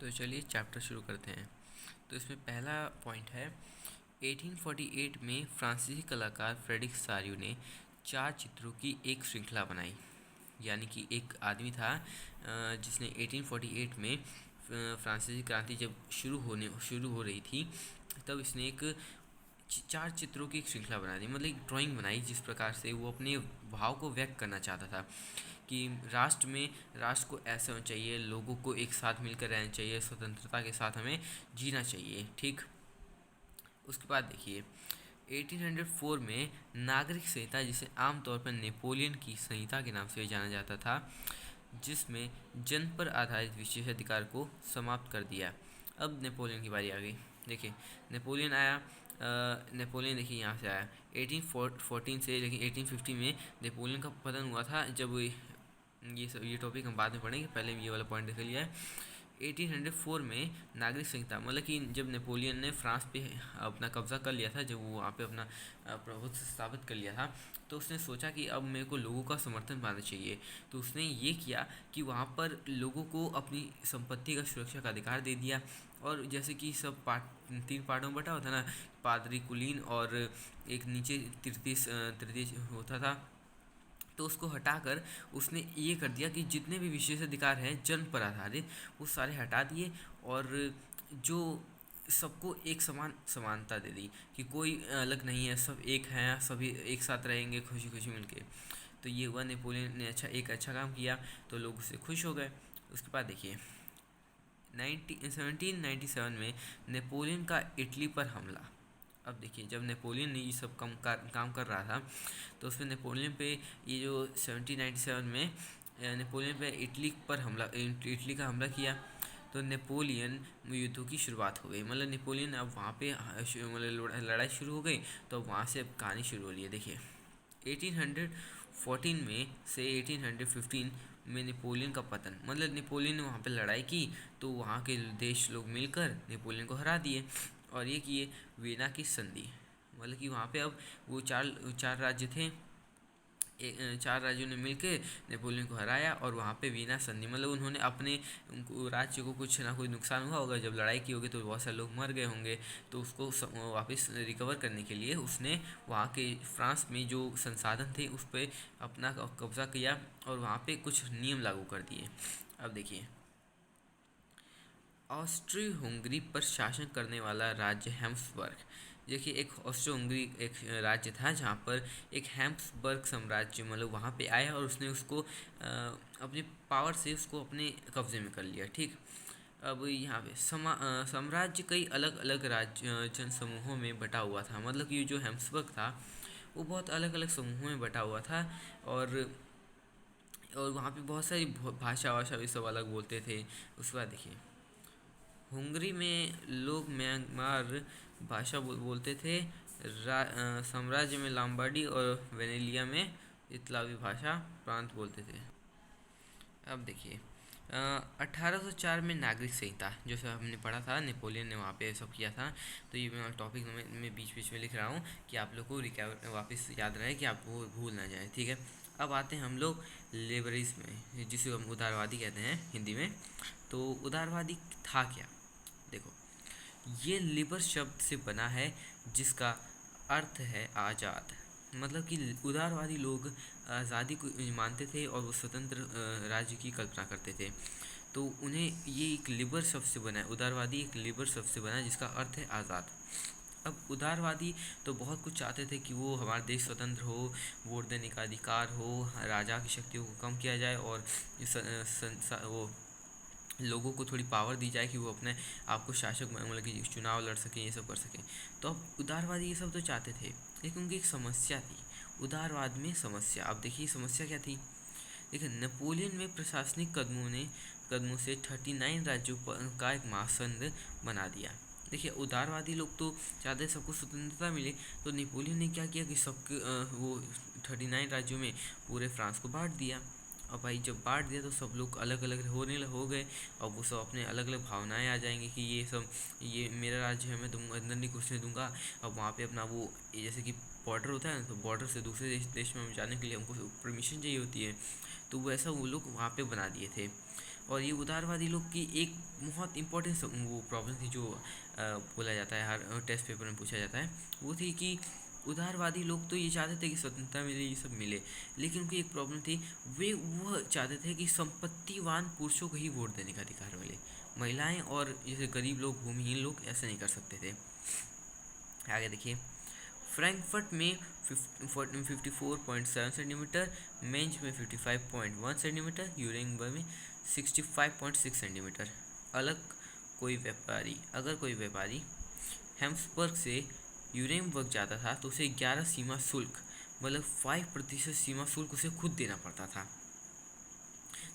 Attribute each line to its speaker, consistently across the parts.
Speaker 1: तो चलिए चैप्टर शुरू करते हैं। तो इसमें पहला पॉइंट है 1848 में फ्रांसीसी कलाकार फ्रेडरिक सारियो ने 4 चित्रों की एक श्रृंखला बनाई। यानी कि एक आदमी था जिसने 1848 में फ्रांसीसी क्रांति जब शुरू हो रही थी, तब इसने एक 4 चित्रों की एक श्रृंखला बना दी, मतलब एक ड्राइंग बनाई जिस प्रकार से वो अपने भाव को व्यक्त करना चाहता था कि राष्ट्र को ऐसा होना चाहिए, लोगों को एक साथ मिलकर रहना चाहिए, स्वतंत्रता के साथ हमें जीना चाहिए। ठीक, उसके बाद देखिए 1804 में नागरिक संहिता, जिसे आमतौर पर नेपोलियन की संहिता के नाम से जाना जाता था, जिसमें जन पर आधारित विशेषाधिकार को समाप्त कर दिया। अब नेपोलियन की बारी आ गई। देखिए नेपोलियन आया, नेपोलियन देखिए यहाँ से आया 1814 से, लेकिन 1850 में नेपोलियन का पतन हुआ था। जब ये टॉपिक हम बाद में पढ़ेंगे, पहले ये वाला पॉइंट देख लिया है। 1804 में नागरिक संहिता, मतलब कि जब नेपोलियन ने फ्रांस पे अपना कब्ज़ा कर लिया था, जब वो वहाँ पे अपना प्रभुत्व स्थापित कर लिया था, तो उसने सोचा कि अब मेरे को लोगों का समर्थन पाना चाहिए। तो उसने ये किया कि वहाँ पर लोगों को अपनी संपत्ति का सुरक्षा का अधिकार दे दिया। और जैसे कि सब 3 पार्टों में बटा होता ना, पादरी कुलीन और एक नीचे तृतीय होता था, तो उसको हटाकर उसने ये कर दिया कि जितने भी विशेषाधिकार हैं जन पर आधारित, वो सारे हटा दिए और जो सबको एक समानता दे दी कि कोई अलग नहीं है, सब एक हैं, सभी एक साथ रहेंगे खुशी खुशी मिलके। तो ये हुआ, नेपोलियन ने एक अच्छा काम किया, तो लोग उससे खुश हो गए। उसके बाद देखिए 1797 में नेपोलियन का इटली पर हमला। अब देखिए जब नेपोलियन ने ये सब काम कर रहा था, तो उसमें नेपोलियन पे ये जो 1797 में नेपोलियन पे इटली का हमला किया। तो नेपोलियन युद्धों की शुरुआत हो गई, मतलब नेपोलियन अब वहाँ पे मतलब लड़ाई शुरू हो गई, तो वहाँ से अब कहानी शुरू हो रही है। देखिए 1814 में से 1815 में नेपोलियन का पतन, मतलब नेपोलियन ने वहाँ पे लड़ाई की, तो वहाँ के देश लोग मिलकर नेपोलियन को हरा दिए और ये किए वीना की संधि। मतलब कि वहाँ पे अब वो चार राज्य थे, 4 राज्यों ने मिलकर नेपोलियन को हराया और वहाँ पे वीना संधि, मतलब उन्होंने अपने राज्य को कुछ ना कुछ नुकसान हुआ होगा, जब लड़ाई की होगी तो बहुत सारे लोग मर गए होंगे, तो उसको वापस रिकवर करने के लिए उसने वहाँ के फ्रांस में जो संसाधन थे उस पर अपना कब्जा किया और वहाँ पे कुछ नियम लागू कर दिए। अब देखिए ऑस्ट्रियो हंगरी पर शासन करने वाला राज्य हैम्सबर्ग। देखिए एक ऑस्ट्रो हंगरी एक राज्य था जहाँ पर एक हैम्सबर्ग साम्राज्य, मतलब वहाँ पे आया और उसने उसको अपने पावर से उसको अपने कब्जे में कर लिया। ठीक, अब यहाँ पे साम्राज्य कई अलग अलग राज्य जन समूहों में बटा हुआ था, मतलब कि जो हैम्सबर्ग था वो बहुत अलग अलग समूहों में बटा हुआ था और वहाँ पे बहुत सारी भाषा भी सब अलग बोलते थे। उसके बाद देखिए हंगरी में लोग म्यांमार भाषा बोलते थे। साम्राज्य में लॉम्बार्डी और वेनेलिया में इतालवी भाषा प्रांत बोलते थे। अब देखिए 1804 में नागरिक संहिता, जो सब हमने पढ़ा था, नेपोलियन ने वहाँ पे सब किया था। तो ये मैं टॉपिक में बीच बीच में लिख रहा हूँ कि आप लोग को वापस याद रहे, कि आप वो भूल ना जाए। ठीक है, अब आते हैं हम लोग लिबरलिज्म में, जिसे हम उदारवादी कहते हैं हिंदी में। तो उदारवादी था क्या? देखो ये लिबर शब्द से बना है जिसका अर्थ है आज़ाद, मतलब कि उदारवादी लोग आज़ादी को मानते थे और वो स्वतंत्र राज्य की कल्पना करते थे। तो उन्हें ये एक लिबर शब्द से बना है, उदारवादी एक लिबर शब्द से बना है जिसका अर्थ है आज़ाद। अब उदारवादी तो बहुत कुछ चाहते थे कि वो हमारा देश स्वतंत्र हो, वोट देने का अधिकार हो, राजा की शक्तियों को कम किया जाए और वो लोगों को थोड़ी पावर दी जाए कि वो अपने आप को शासक, मतलब कि चुनाव लड़ सकें, ये सब कर सकें। तो अब उदारवादी ये सब तो चाहते थे, लेकिन उनकी एक समस्या थी उदारवाद में। समस्या, अब देखिए समस्या क्या थी। देखिए नेपोलियन में प्रशासनिक कदमों से 39 राज्यों का एक महासंघ बना दिया। देखिए उदारवादी लोग तो चाहते सबको स्वतंत्रता मिले, तो नेपोलियन ने क्या किया कि सबके वो 39 राज्यों में पूरे फ्रांस को बांट दिया। और भाई जब बांट दिया तो सब लोग अलग अलग हो गए, और वो सब अपने अलग अलग भावनाएं आ जाएंगी कि ये मेरा राज्य है, मैं दूंगा, अंदर नहीं घुसने दूंगा। अब वहाँ पे अपना वो जैसे कि बॉर्डर होता है ना, तो बॉर्डर से दूसरे देश में जाने के लिए हमको परमिशन चाहिए होती है, तो वैसा वो लोग वहाँ पे बना दिए थे। और ये उदारवादी लोग की एक बहुत इंपॉर्टेंट वो प्रॉब्लम थी जो बोला जाता है, हर टेस्ट पेपर में पूछा जाता है, वो थी कि उदारवादी लोग तो ये चाहते थे कि स्वतंत्रता मिले, ये सब मिले, लेकिन उनकी एक प्रॉब्लम थी, वे वो चाहते थे कि संपत्तिवान पुरुषों को ही वोट देने का अधिकार मिले, महिलाएं और जैसे गरीब लोग, भूमिहीन लोग ऐसा नहीं कर सकते थे। आगे देखिए, फ्रैंकफर्ट में 54.7 सेंटीमीटर, मेंज में 55.1 सेंटीमीटर, यूरेमबर्ग में 65.6 सेंटीमीटर। अगर कोई व्यापारी हैम्सबर्ग से यूरेमबर्ग जाता था तो उसे 11 सीमा शुल्क, मतलब 5% सीमा शुल्क उसे खुद देना पड़ता था।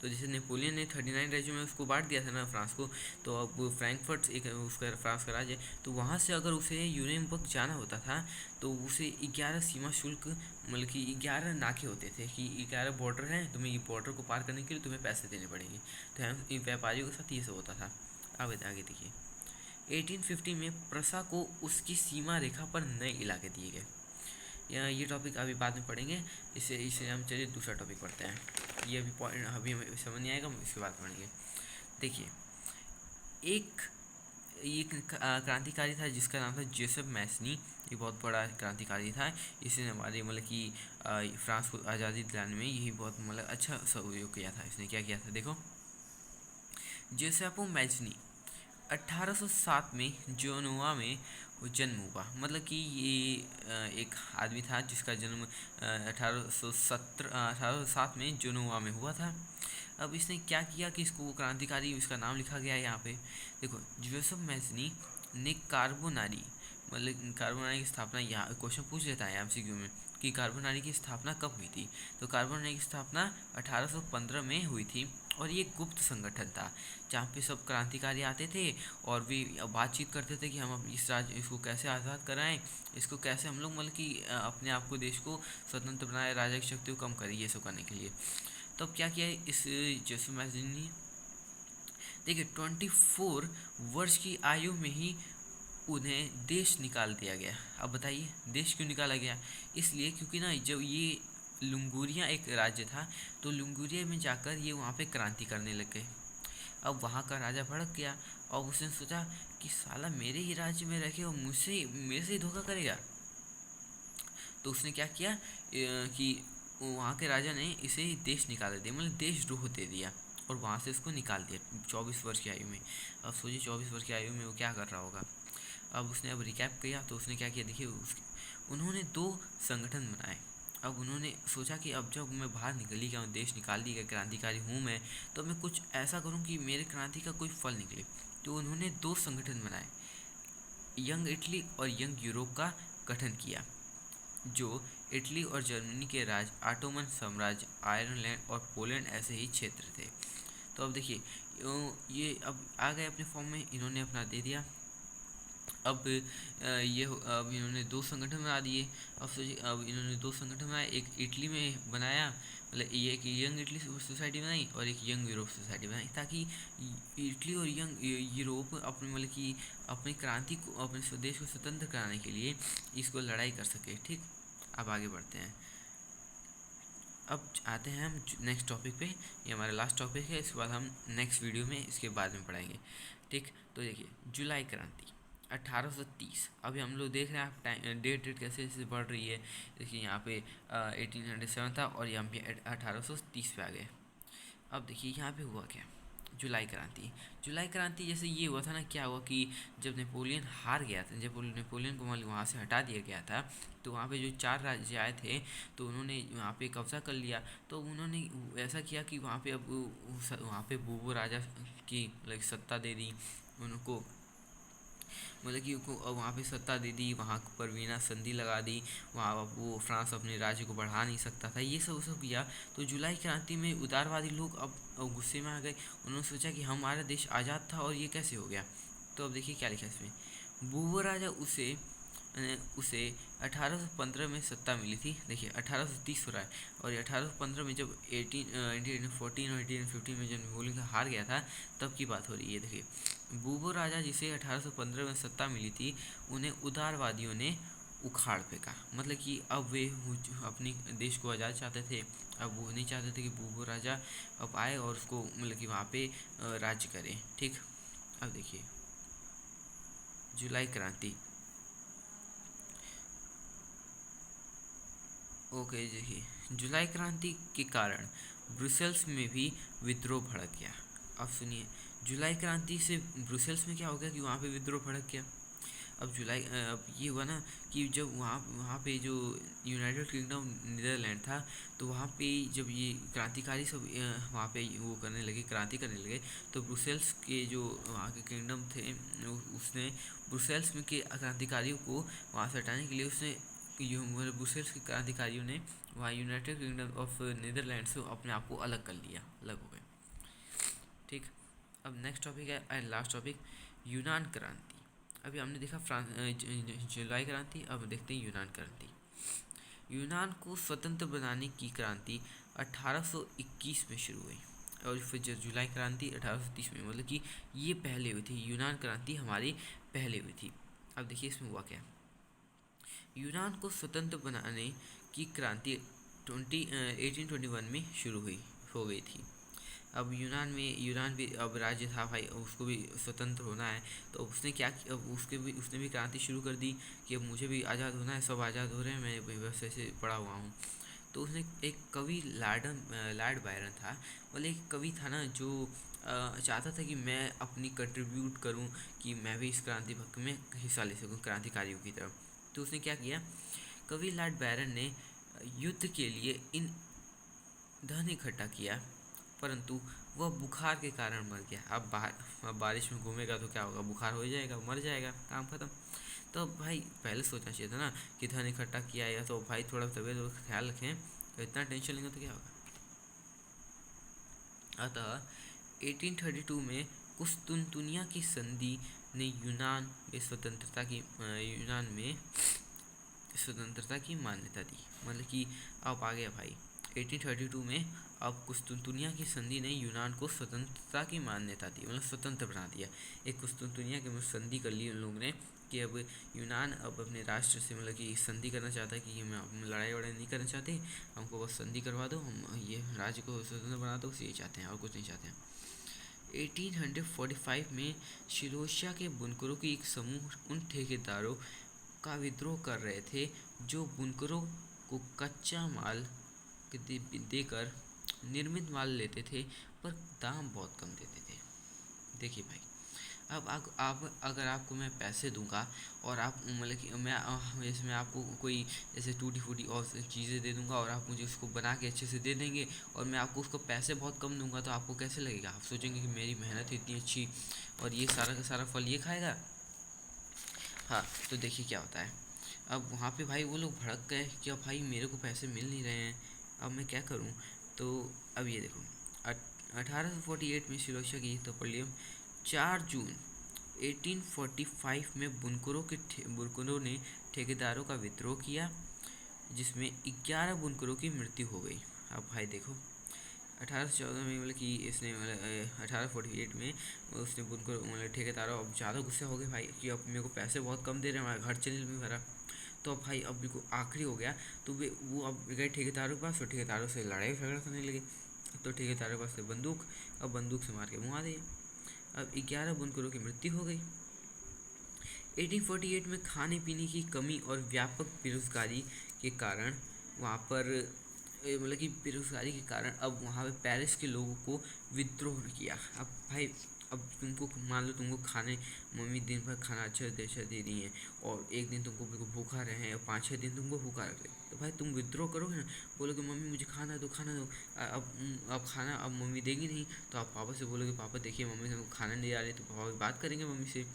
Speaker 1: तो जैसे नेपोलियन ने 39 राज्यों में उसको बांट दिया था ना फ्रांस को, तो अब फ्रैंकफर्ट एक उसका फ्रांस का राज्य है, तो वहाँ से अगर उसे यूरेमबर्ग जाना होता था तो उसे 11 सीमा शुल्क, मतलब कि 11 नाके होते थे कि 11 बॉर्डर हैं, तुम्हें ये बॉर्डर को पार करने के लिए तुम्हें पैसे देने पड़ेंगे। तो व्यापारियों के साथ ये सब होता था। अब आगे देखिए, 1850 में प्रसा को उसकी सीमा रेखा पर नए इलाके दिए गए। ये टॉपिक अभी बाद में पढ़ेंगे, इसे हम चलिए दूसरा टॉपिक पढ़ते हैं। ये अभी पॉइंट अभी हमें समझ नहीं आएगा, हम इसके बाद पढ़ेंगे। देखिए, एक क्रांतिकारी था जिसका नाम था जोसेफ मैसनी। ये बहुत बड़ा क्रांतिकारी था, इसने हमारे मतलब कि फ्रांस को आज़ादी दिलाने में यही बहुत मतलब अच्छा सहयोग किया था। इसने क्या किया था देखो, जोसेफो मैसनी 1807 में जोनोवा में जन्म हुआ। मतलब कि ये एक आदमी था जिसका जन्म 1807 में जोनोवा में हुआ था। अब इसने क्या किया कि इसको क्रांतिकारी, इसका नाम लिखा गया है यहाँ पे। देखो, जोसेफ मैसनी ने कार्बोनारी, मतलब कार्बोनारी की स्थापना, यहाँ क्वेश्चन पूछ लेता है एमसीक्यू में कि कार्बोनारी की स्थापना कब हुई थी। तो कार्बोनारी की स्थापना 1815 में हुई थी, और ये गुप्त संगठन था जहाँ पे सब क्रांतिकारी आते थे और वे बातचीत करते थे कि हम इस राज्य इसको कैसे आज़ाद कराएं, इसको कैसे हम लोग मतलब कि अपने आप को, देश को स्वतंत्र बनाए, राजा की शक्ति को कम करें, ये सब करने के लिए। तो अब क्या किया इस जोसेफ मैसनी ने, देखिए 24 वर्ष की आयु में ही उन्हें देश निकाल दिया गया। अब बताइए देश क्यों निकाला गया? इसलिए क्योंकि ना जब ये लुंगूरिया एक राज्य था, तो लुंगूरिया में जाकर ये वहाँ पे क्रांति करने लग गए। अब वहाँ का राजा भड़क गया और उसने सोचा कि साला मेरे ही राज्य में रह के वो मेरे से ही धोखा करेगा। तो उसने क्या किया कि वहाँ के राजा ने इसे देश निकाल दिया, मतलब देशद्रोह दे दिया, और वहाँ से उसको निकाल दिया 24 वर्ष की आयु में। अब सोचिए 24 वर्ष की आयु में वो क्या कर रहा होगा। अब उसने अब रिकैप किया तो उसने क्या किया, देखिए उन्होंने 2 संगठन बनाए। अब उन्होंने सोचा कि अब जब मैं बाहर निकली गया हूँ, देश निकाल दी गया, क्रांतिकारी हूँ मैं, तो मैं कुछ ऐसा करूँ कि मेरे क्रांति का कोई फल निकले। तो उन्होंने 2 संगठन बनाए, यंग इटली और यंग यूरोप का गठन किया, जो इटली और जर्मनी के राज्य, ऑटोमन साम्राज्य, आयरलैंड और पोलैंड ऐसे ही क्षेत्र थे। तो अब देखिए ये अब आ गए अपने फॉर्म में, इन्होंने अपना दे दिया। अब अब इन्होंने 2 संगठन बना दिए। अब सोचिए, अब इन्होंने 2 संगठन बनाए, एक इटली में बनाया, मतलब ये एक यंग इटली सोसाइटी बनाई और एक यंग यूरोप सोसाइटी बनाई, ताकि इटली और यंग यूरोप अपने मतलब कि अपनी क्रांति को, अपने स्वदेश को स्वतंत्र कराने के लिए इसको लड़ाई कर सके। ठीक, अब आगे बढ़ते हैं। अब आते हैं हम नेक्स्ट टॉपिक पे, ये हमारा लास्ट टॉपिक है, इसके बाद हम नेक्स्ट वीडियो में इसके बाद में पढ़ाएंगे। ठीक, तो देखिए जुलाई क्रांति 1830। अभी हम लोग देख रहे हैं आप डेट कैसे कैसे बढ़ रही है। देखिए यहाँ पे 1807 था और यहाँ पे 1830 पे आ गए। अब देखिए यहाँ पे हुआ क्या, जुलाई क्रांति जैसे ये हुआ था ना, क्या हुआ कि जब नेपोलियन हार गया था, जब नेपोलियन को वहाँ से हटा दिया गया था, तो वहाँ पे जो 4 राज्य आए थे तो उन्होंने वहाँ पे कब्जा कर लिया। तो उन्होंने ऐसा किया कि वहाँ पे अब वहाँ पे बूबो राजा की लाइक सत्ता दे दी उनको, मतलब कि उनको वहाँ पे सत्ता दे दी, वहाँ पर वीना संधि लगा दी, वहाँ वो फ्रांस अपने राज्य को बढ़ा नहीं सकता था, ये सब किया। तो जुलाई क्रांति में उदारवादी लोग अब गुस्से में आ गए, उन्होंने सोचा कि हमारा देश आज़ाद था और ये कैसे हो गया। तो अब देखिए क्या लिखा है इसमें, बूबो राजा उसे 1815 में सत्ता मिली थी। देखिए 1830 हो रहा है और 1815 में जब 1814 और 1815 में जब नेपोलियन हार गया था तब की बात हो रही है। देखिए बूबो राजा जिसे 1815 में सत्ता मिली थी, उन्हें उदारवादियों ने उखाड़ फेंका। मतलब कि अब वे अपनी देश को आज़ाद चाहते थे। अब वो नहीं चाहते थे कि वो राजा अब आए और उसको मतलब कि वहाँ पे राज्य करे। ठीक, अब देखिए जुलाई क्रांति। ओके, देखिए जुलाई क्रांति के कारण ब्रुसेल्स में भी विद्रोह भड़क गया। अब सुनिए, जुलाई क्रांति से ब्रुसेल्स में क्या हो गया कि वहाँ पे विद्रोह भड़क गया। अब ये हुआ ना कि जब वहाँ वहाँ पे जो यूनाइटेड किंगडम नीदरलैंड था, तो वहाँ पे जब ये क्रांतिकारी सब वहाँ पे वो करने लगे, क्रांति करने लगे, तो ब्रुसेल्स के जो वहाँ के किंगडम थे उसने ब्रुसेल्स में के क्रांतिकारियों को वहाँ से हटाने के लिए उसने ब्रुसेल्स के क्रांतिकारियों ने वहाँ यूनाइटेड किंगडम ऑफ नीदरलैंड से अपने आप को अलग कर लिया, अलग हो गए। ठीक, अब नेक्स्ट टॉपिक है एंड लास्ट टॉपिक, यूनान क्रांति। अभी हमने देखा जुलाई क्रांति, अब देखते हैं यूनान क्रांति। यूनान को स्वतंत्र बनाने की क्रांति 1821 में शुरू हुई और फिर जुलाई क्रांति 1830 में, मतलब कि ये पहले हुई थी। यूनान क्रांति हमारी पहले हुई थी। अब देखिए इसमें हुआ क्या। यूनान को स्वतंत्र बनाने की क्रांति 1821 में शुरू हुई हो गई थी। अब यूनान भी अब राज्य था भाई, उसको भी स्वतंत्र होना है, तो उसने क्या किया, अब उसने भी क्रांति शुरू कर दी कि अब मुझे भी आज़ाद होना है, सब आज़ाद हो रहे हैं, मैं बस ऐसे पड़ा हुआ हूँ। तो उसने एक कवि लॉर्ड बायरन था, मतलब एक कवि था ना जो चाहता था कि मैं अपनी कंट्रीब्यूट करूँ कि मैं भी इस क्रांति भक्त में हिस्सा ले सकूँ क्रांतिकारियों की तरफ। तो उसने क्या किया, कवि लॉर्ड बायरन ने युद्ध के लिए धन इकट्ठा किया, परंतु वह बुखार के कारण मर गया। अब बारिश में घूमेगा तो क्या होगा, बुखार हो जाएगा, मर जाएगा, काम खत्म। तो भाई पहले सोचना चाहिए था ना कि धन इकट्ठा किया है तो भाई थोड़ा तबीयत का ख्याल रखें, तो इतना टेंशन लेंगे तो क्या होगा। अतः 1832 में कुस्तुनतुनिया की संधि ने यूनान में स्वतंत्रता की मान्यता दी। मतलब कि अब आ गया भाई 1832 में, अब कुस्तुनतुनिया की संधि ने यूनान को स्वतंत्रता की मान्यता दी, मतलब स्वतंत्र बना दिया। एक कुस्तुनतुनिया के में संधि कर ली उन लोगों ने कि अब यूनान अब अपने राष्ट्र से मतलब कि संधि करना चाहता है कि हम लड़ाई वड़ाई नहीं करना चाहते, हमको बस संधि करवा दो, हम ये राज्य को स्वतंत्र बना दो, ये चाहते हैं और कुछ नहीं चाहते हैं। 1845 में शिरोशिया के बुनकरों की एक समूह उन ठेकेदारों का विद्रोह कर रहे थे जो बुनकरों को कच्चा माल देकर निर्मित माल लेते थे, पर दाम बहुत कम देते थे। देखिए भाई, अब आप अगर आपको मैं पैसे दूंगा और आप मतलब कि जैसे मैं आपको कोई जैसे टूटी फूटी और चीज़ें दे दूंगा और आप मुझे उसको बना के अच्छे से दे देंगे और मैं आपको उसको पैसे बहुत कम दूंगा, तो आपको कैसे लगेगा, आप सोचेंगे कि मेरी मेहनत इतनी अच्छी और ये सारा का सारा फल ये खाएगा। हाँ, तो देखिए क्या होता है। अब वहाँ पे भाई वो लोग भड़क गए कि अब भाई मेरे को पैसे मिल नहीं रहे हैं, अब मैं क्या करूँ। तो अब ये देखो 1848 में शिरोशा की तोपलियम 4 जून 1845 में बुनकरों ने ठेकेदारों का विद्रोह किया, जिसमें 11 बुनकरों की मृत्यु हो गई। अब भाई देखो 1814 में मतलब कि इसने 1848 में उसने बुनकर मतलब ठेकेदारों अब ज़्यादा गुस्से हो गए भाई कि अब मेरे को पैसे बहुत कम दे रहे हैं, हमारा घर चल भी भरा। तो अब भाई अब बिल्कुल आखिरी हो गया, तो वो अब गए ठेकेदारों के पास और ठेकेदारों से लड़ाई झगड़ा करने लगे। तो ठेकेदारों के पास से बंदूक, अब बंदूक से मार के मुआ दिए। अब 11 बुनकरों की मृत्यु हो गई। 1848 में खाने पीने की कमी और व्यापक बेरोजगारी के कारण वहाँ पर मतलब कि बेरोजगारी के कारण अब वहाँ पे पेरिस के लोगों को विद्रोह किया। अब भाई अब तुमको मान लो तुमको खाने मम्मी दिन भर खाना अच्छा दे रही हैं और एक दिन तुमको बिल्कुल भूखा रहे हैं और 5-6 दिन तुमको भूखा रख रहे, तो भाई तुम विद्रोह करोगे ना, बोलोगे मम्मी मुझे खाना दो खाना दो। अब खाना अब मम्मी देगी नहीं, तो आप पापा से बोलोगे पापा देखिए मम्मी तुमको खाना नहीं आ रही, तो पापा बात करेंगे मम्मी से।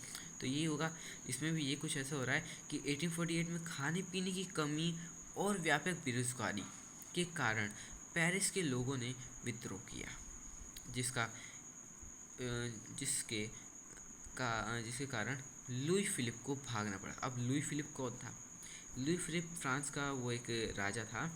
Speaker 1: तो यही होगा, इसमें भी ये कुछ ऐसा हो रहा है कि 1848 में खाने पीने की कमी और व्यापक बेरोजगारी के कारण पेरिस के लोगों ने विद्रोह किया, जिसका जिसके जिसके कारण लुई फिलिप को भागना पड़ा। अब लुई फिलिप कौन था? लुई फिलिप फ्रांस का वो एक राजा था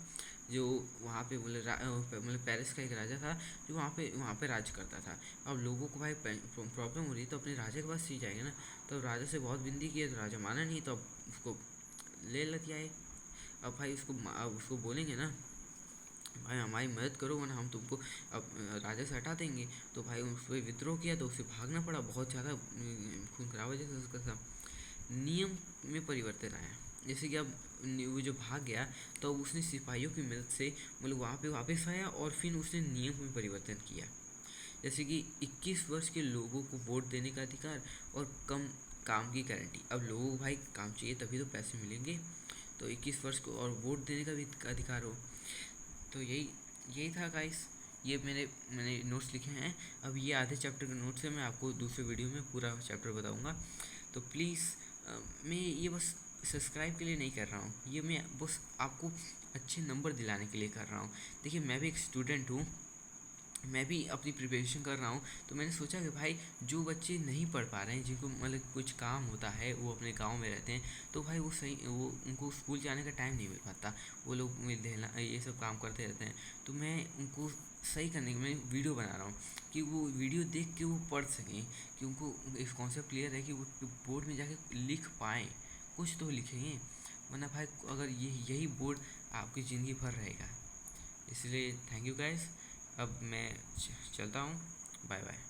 Speaker 1: जो वहाँ पे मतलब पेरिस का एक राजा था जो वहाँ पे राज करता था। अब लोगों को भाई प्रॉब्लम हो रही तो अपने राजा के पास ही जाएंगे ना, तो राजा से बहुत विनती की तो राजा माना नहीं, तो अब उसको ले लेती आए। अब भाई अब उसको बोलेंगे ना, भाई हमारी मदद करो वरना हम तुमको अब राजा से हटा देंगे। तो भाई उस पर विद्रोह किया तो उसे भागना पड़ा, बहुत ज़्यादा खून खराब वजह से उसका था। नियम में परिवर्तन आया, जैसे कि अब वो जो भाग गया तो उसने सिपाहियों की मदद से मतलब वहाँ पे वापस आया और फिर उसने नियम में परिवर्तन किया, जैसे कि 21 वर्ष के लोगों को वोट देने का अधिकार और कम काम की गारंटी। अब लोगों को भाई काम चाहिए तभी तो पैसे मिलेंगे, तो 21 वर्ष को और वोट देने का भी अधिकार हो। तो यही यही था गाइस, ये मैंने नोट्स लिखे हैं। अब ये आधे चैप्टर के नोट्स है, मैं आपको दूसरे वीडियो में पूरा चैप्टर बताऊंगा। तो प्लीज़ मैं ये बस सब्सक्राइब के लिए नहीं कर रहा हूँ, ये मैं बस आपको अच्छे नंबर दिलाने के लिए कर रहा हूँ। देखिए मैं भी एक स्टूडेंट हूँ, मैं भी अपनी प्रिपरेशन कर रहा हूँ, तो मैंने सोचा कि भाई जो बच्चे नहीं पढ़ पा रहे हैं, जिनको मतलब कुछ काम होता है, वो अपने गांव में रहते हैं, तो भाई वो उनको स्कूल जाने का टाइम नहीं मिल पाता, वो लोग देना ये सब काम करते रहते हैं। तो मैं उनको सही करने की मैं वीडियो बना रहा हूँ कि वो वीडियो देख के वो पढ़ सकें, कि उनको एक कॉन्सेप्ट क्लियर है कि वो बोर्ड में जाके लिख पाएँ, कुछ तो लिखेंगे। वरना भाई अगर यही बोर्ड आपकी ज़िंदगी भर रहेगा। इसलिए थैंक यू गाइस, अब मैं चलता हूँ, बाय बाय।